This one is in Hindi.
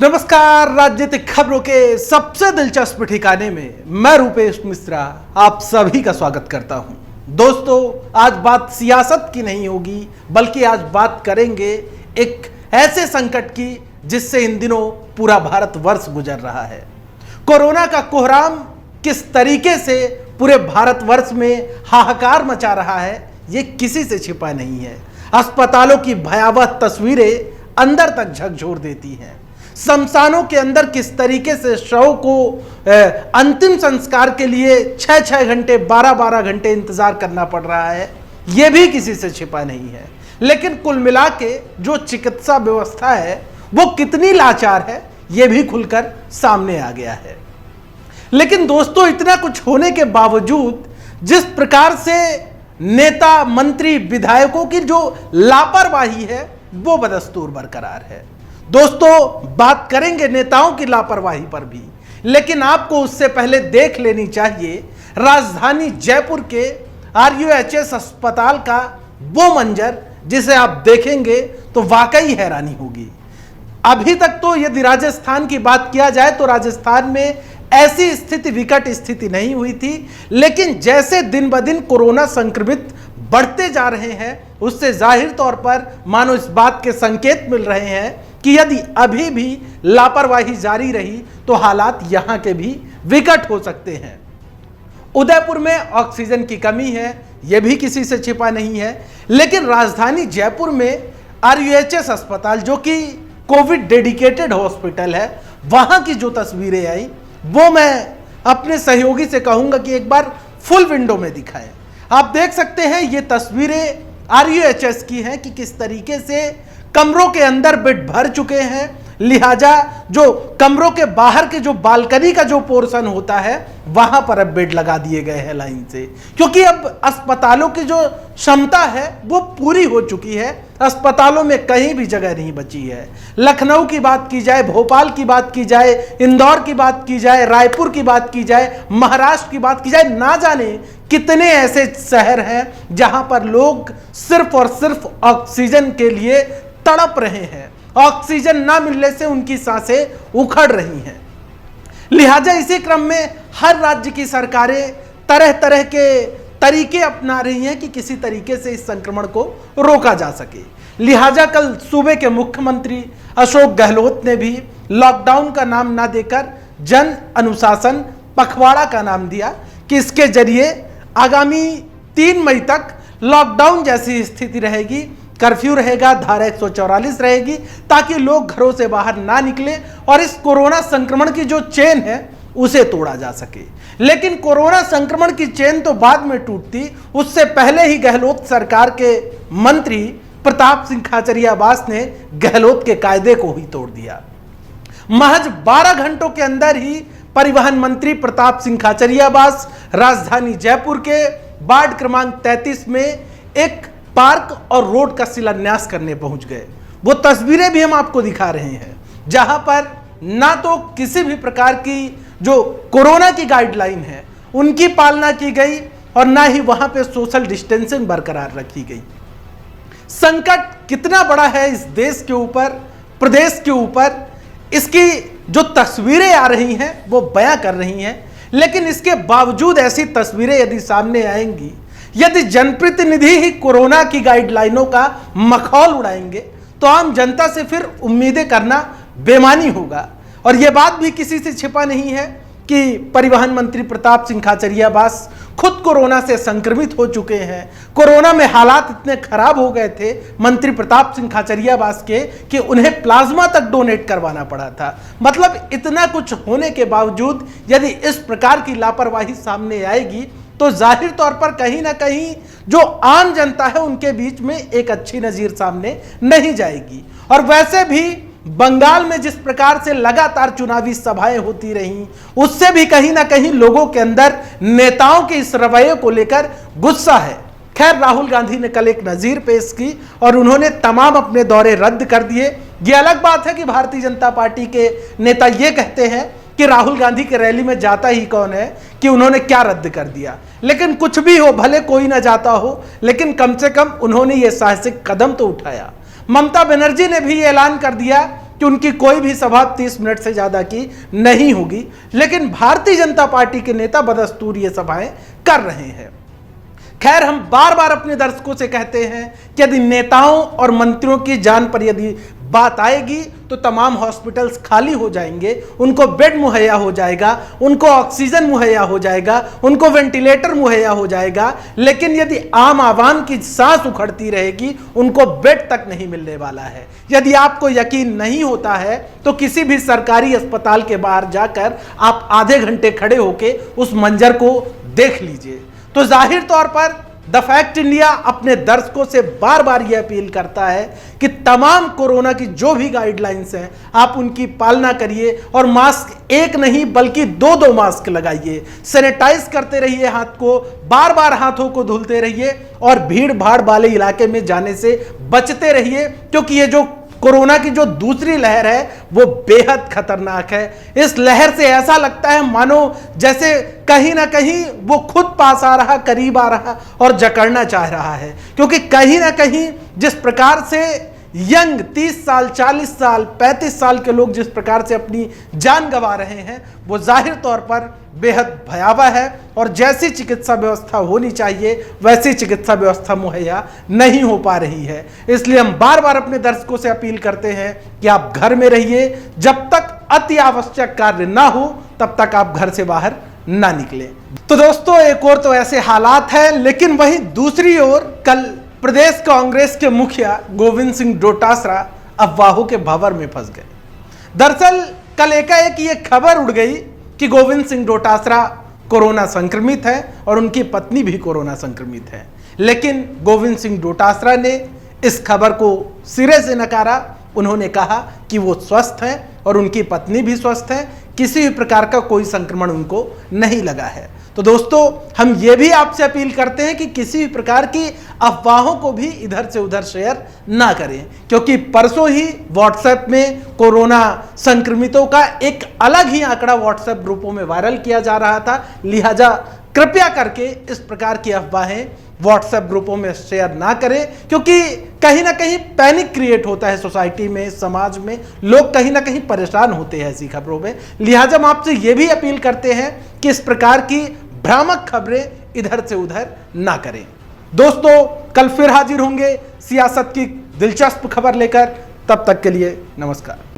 नमस्कार। राजनीतिक खबरों के सबसे दिलचस्प ठिकाने में मैं रूपेश मिश्रा आप सभी का स्वागत करता हूं। दोस्तों, आज बात सियासत की नहीं होगी, बल्कि आज बात करेंगे एक ऐसे संकट की जिससे इन दिनों पूरा भारतवर्ष गुजर रहा है। कोरोना का कोहराम किस तरीके से पूरे भारतवर्ष में हाहाकार मचा रहा है, ये किसी से छिपा नहीं है। अस्पतालों की भयावह तस्वीरें अंदर तक झकझोर देती हैं। शमशानों के अंदर किस तरीके से शव को अंतिम संस्कार के लिए 6-6 घंटे 12-12 घंटे इंतजार करना पड़ रहा है, यह भी किसी से छिपा नहीं है। लेकिन कुल मिला के जो चिकित्सा व्यवस्था है वो कितनी लाचार है, यह भी खुलकर सामने आ गया है। लेकिन दोस्तों, इतना कुछ होने के बावजूद जिस प्रकार से नेता, मंत्री, विधायकों की जो लापरवाही है वो बदस्तूर बरकरार है। दोस्तों, बात करेंगे नेताओं की लापरवाही पर भी, लेकिन आपको उससे पहले देख लेनी चाहिए राजधानी जयपुर के RUHS अस्पताल का वो मंजर जिसे आप देखेंगे तो वाकई हैरानी होगी। अभी तक तो यदि राजस्थान की बात किया जाए तो राजस्थान में ऐसी स्थिति, विकट स्थिति नहीं हुई थी, लेकिन जैसे दिन ब दिन कोरोना संक्रमित बढ़ते जा रहे हैं, उससे जाहिर तौर पर मानो इस बात के संकेत मिल रहे हैं कि यदि अभी भी लापरवाही जारी रही तो हालात यहां के भी विकट हो सकते हैं। उदयपुर में ऑक्सीजन की कमी है, यह भी किसी से छिपा नहीं है, लेकिन राजधानी जयपुर में RUHS अस्पताल, जो कि कोविड डेडिकेटेड हॉस्पिटल है, वहां की जो तस्वीरें आई वो मैं अपने सहयोगी से कहूंगा कि एक बार फुल विंडो में दिखाएं। आप देख सकते हैं ये तस्वीरें RUHS की हैं कि किस तरीके से कमरों के अंदर बेड भर चुके हैं, लिहाजा जो कमरों के बाहर के जो बालकनी का जो पोर्शन होता है वहां पर अब बेड लगा दिए गए हैं लाइन से, क्योंकि अब अस्पतालों की जो क्षमता है वो पूरी हो चुकी है। अस्पतालों में कहीं भी जगह नहीं बची है। लखनऊ की बात की जाए, भोपाल की बात की जाए, इंदौर की बात की जाए, रायपुर की बात की जाए, महाराष्ट्र की बात की जाए, ना जाने कितने ऐसे शहर हैं जहां पर लोग सिर्फ और सिर्फ ऑक्सीजन के लिए तड़प रहे हैं। ऑक्सीजन ना मिलने से उनकी सांसें उखड़ रही हैं। लिहाजा इसी क्रम में हर राज्य की सरकारें तरह तरह के तरीके अपना रही हैं कि किसी तरीके से इस संक्रमण को रोका जा सके। लिहाजा कल सूबे के मुख्यमंत्री अशोक गहलोत ने भी लॉकडाउन का नाम ना देकर जन अनुशासन पखवाड़ा का नाम दिया कि इसके जरिए आगामी 3 मई तक लॉकडाउन जैसी स्थिति रहेगी, कर्फ्यू रहेगा, धारा 144 रहेगी, ताकि लोग घरों से बाहर ना निकले और इस कोरोना संक्रमण की जो चेन है उसे तोड़ा जा सके। लेकिन कोरोना संक्रमण की चेन तो बाद में टूटती, उससे पहले ही गहलोत सरकार के मंत्री प्रताप सिंह खाचरियावास ने गहलोत के कायदे को ही तोड़ दिया। महज 12 घंटों के अंदर ही परिवहन मंत्री प्रताप सिंह खाचरियावास राजधानी जयपुर के वार्ड क्रमांक 33 में एक पार्क और रोड का शिलान्यास करने पहुंच गए। वो तस्वीरें भी हम आपको दिखा रहे हैं जहां पर ना तो किसी भी प्रकार की जो कोरोना की गाइडलाइन है उनकी पालना की गई और ना ही वहां पे सोशल डिस्टेंसिंग बरकरार रखी गई। संकट कितना बड़ा है इस देश के ऊपर, प्रदेश के ऊपर, इसकी जो तस्वीरें आ रही हैं वो बयां कर रही हैं। लेकिन इसके बावजूद ऐसी तस्वीरें यदि सामने आएंगी, यदि जनप्रतिनिधि ही कोरोना की गाइडलाइनों का मखौल उड़ाएंगे तो आम जनता से फिर उम्मीदें करना बेमानी होगा। और यह बात भी किसी से छिपा नहीं है कि परिवहन मंत्री प्रताप सिंह खाचरियावास खुद कोरोना से संक्रमित हो चुके हैं। कोरोना में हालात इतने खराब हो गए थे मंत्री प्रताप सिंह खाचरियावास के कि उन्हें प्लाज्मा तक डोनेट करवाना पड़ा था। मतलब इतना कुछ होने के बावजूद यदि इस प्रकार की लापरवाही सामने आएगी तो जाहिर तौर पर कहीं ना कहीं जो आम जनता है उनके बीच में एक अच्छी नजीर सामने नहीं जाएगी। और वैसे भी बंगाल में जिस प्रकार से लगातार चुनावी सभाएं होती रहीं, उससे भी कहीं ना कहीं लोगों के अंदर नेताओं के इस रवैये को लेकर गुस्सा है। खैर, राहुल गांधी ने कल एक नजीर पेश की और उन्होंने तमाम अपने दौरे रद्द कर दिए। ये अलग बात है कि भारतीय जनता पार्टी के नेता ये कहते हैं कि राहुल गांधी के रैली में जाता ही कौन है कि उन्होंने क्या रद्द कर दिया। लेकिन कुछ भी हो, भले कोई ना जाता हो, लेकिन कम से कम उन्होंने ये साहसिक कदम तो उठाया। ममता बनर्जी ने भी ऐलान कर दिया कि उनकी कोई भी सभा 30 मिनट से ज्यादा की नहीं होगी, लेकिन भारतीय जनता पार्टी के नेता बदस्तूर ये सभाएं कर रहे हैं। खैर, हम बार बार अपने दर्शकों से कहते हैं कि यदि नेताओं और मंत्रियों की जान पर यदि बात आएगी तो तमाम हॉस्पिटल्स खाली हो जाएंगे, उनको बेड मुहैया हो जाएगा, उनको ऑक्सीजन मुहैया हो जाएगा, उनको वेंटिलेटर मुहैया हो जाएगा, लेकिन यदि आम आवाम की सांस उखड़ती रहेगी उनको बेड तक नहीं मिलने वाला है। यदि आपको यकीन नहीं होता है तो किसी भी सरकारी अस्पताल के बाहर जाकर आप आधे घंटे खड़े होकर उस मंजर को देख लीजिए। तो जाहिर तौर पर द फैक्ट इंडिया अपने दर्शकों से बार बार यह अपील करता है कि तमाम कोरोना की जो भी गाइडलाइंस हैं आप उनकी पालना करिए और मास्क एक नहीं बल्कि दो मास्क लगाइए, सैनिटाइज करते रहिए, हाथ को बार बार हाथों को धुलते रहिए और भीड़ भाड़ वाले इलाके में जाने से बचते रहिए, क्योंकि ये जो कोरोना की जो दूसरी लहर है वो बेहद खतरनाक है। इस लहर से ऐसा लगता है मानो जैसे कहीं ना कहीं वो खुद पास आ रहा, करीब आ रहा और जकड़ना चाह रहा है, क्योंकि कहीं ना कहीं जिस प्रकार से यंग 30 साल 40 साल 35 साल के लोग जिस प्रकार से अपनी जान गंवा रहे हैं वो जाहिर तौर पर बेहद भयावह है और जैसी चिकित्सा व्यवस्था होनी चाहिए वैसी चिकित्सा व्यवस्था मुहैया नहीं हो पा रही है। इसलिए हम बार बार अपने दर्शकों से अपील करते हैं कि आप घर में रहिए, जब तक अति आवश्यक कार्य ना हो तब तक आप घर से बाहर ना निकलें। तो दोस्तों, एक और तो ऐसे हालात हैं, लेकिन वहीं दूसरी ओर कल प्रदेश कांग्रेस के मुखिया गोविंद सिंह डोटासरा अफवाहों के भंवर में फंस गए। दरअसल कल एकाएक ये खबर उड़ गई कि गोविंद सिंह डोटासरा कोरोना संक्रमित है और उनकी पत्नी भी कोरोना संक्रमित है, लेकिन गोविंद सिंह डोटासरा ने इस खबर को सिरे से नकारा। उन्होंने कहा कि वो स्वस्थ हैं और उनकी पत्नी भी स्वस्थ है, किसी भी प्रकार का कोई संक्रमण उनको नहीं लगा है। तो दोस्तों, हम ये भी आपसे अपील करते हैं कि किसी भी प्रकार की अफवाहों को भी इधर से उधर शेयर ना करें, क्योंकि परसों ही व्हाट्सएप में कोरोना संक्रमितों का एक अलग ही आंकड़ा व्हाट्सएप ग्रुपों में वायरल किया जा रहा था। लिहाजा कृपया करके इस प्रकार की अफवाहें व्हाट्सएप ग्रुपों में शेयर ना करें, क्योंकि कहीं ना कहीं पैनिक क्रिएट होता है सोसाइटी में, समाज में, लोग कहीं ना कहीं परेशान होते हैं ऐसी खबरों में। लिहाजा हम आपसे ये भी अपील करते हैं कि इस प्रकार की भ्रामक खबरें इधर से उधर ना करें। दोस्तों, कल फिर हाजिर होंगे सियासत की दिलचस्प खबर लेकर, तब तक के लिए नमस्कार।